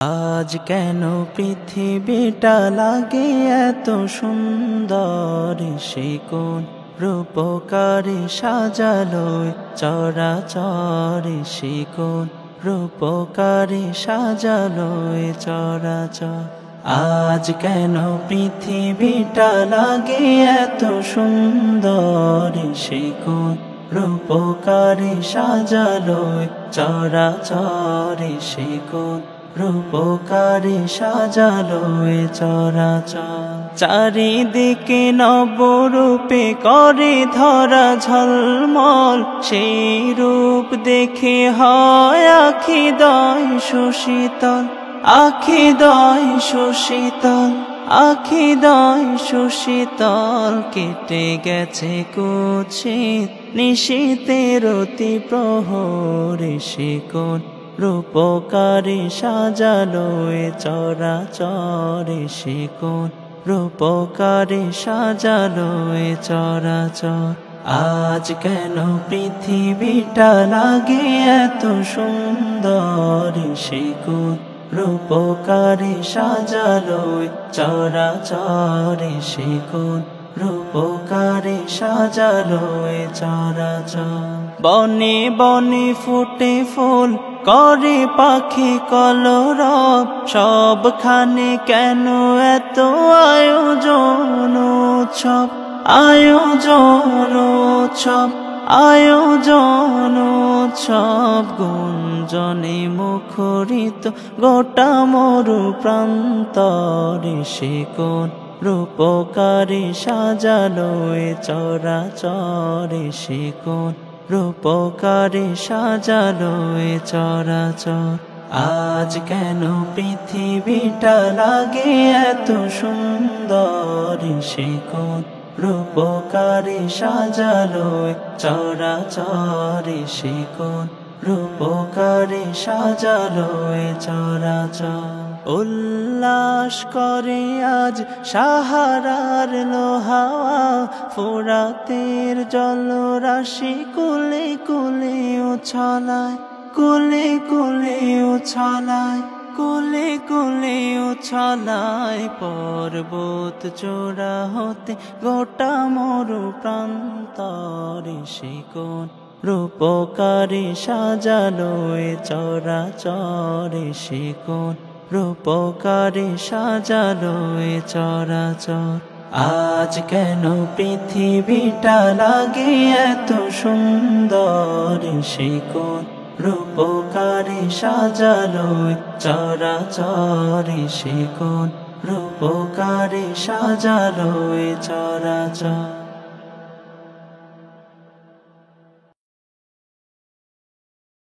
আজ কেন পৃথিবীটা লাগে এত সুন্দর, সে কোন রূপকারে সাজালো চরাচর, সে কোন রূপকারে সাজালো চরাচর। আজ কেন পৃথিবীটা লাগে এত সুন্দর, সে কোন রূপকারে সাজালো চরাচর, সে কোন রূপকারে সাজালো চরাচর। চারিদিকে নবরূপে করে ধরা ঝলমল, সেই রূপ দেখে হয় আখিদয় সুশীতল, আখিদয় সুশীতল, আখিদয় সুশীতল। কেটে গেছে কুৎসিত নিশীথের অতি প্রহরে, সে কোন রূপকারে সাজালো চরাচর, সে কোন রূপকারে সাজালো চরাচর। আজ কেন পৃথিবীটা লাগে এত সুন্দর, সে কোন রূপকারে সাজালো চরাচর, সে কোন রূপকারে সাজালো চরাচর। বনে বনে ফুটে ফুল করে পাখি কলরব, সবখানে কেন এত আয়োজন উৎসব, আয়োজন উৎসব, আয়োজন উৎসব। গুঞ্জনে মুখরিত গোটা মরু প্রান্তরে, সে কোন রূপকারে সাজালো চরাচর, সে কোন রূপকারে সাজালো চরাচর। আজ কেন পৃথিবীটা লাগে এত সুন্দর, সে কোন রূপকারে সাজালো চরাচর, সে কোন রূপকারে সাজালো চরাচর। উল্লাস করে আজ সাহারার লোহাওয়া, ফোরাতের জলরাশি কুলে কুলে উছলায়, কুলে কুলে উছলায়, কুলে কুলে উছলায়। পর্বত চূড়া হতে গোটা মরু প্রান্তরে, সে কোন রূপকারে সাজালো চরাচর, সে কোন রূপকারে সাজালো চরাচর। আজ কেন পৃথিবীটা লাগে এত সুন্দর, সে কোন রূপকারে সাজালো চরাচর, সে কোন রূপকারে সাজালো চরাচর।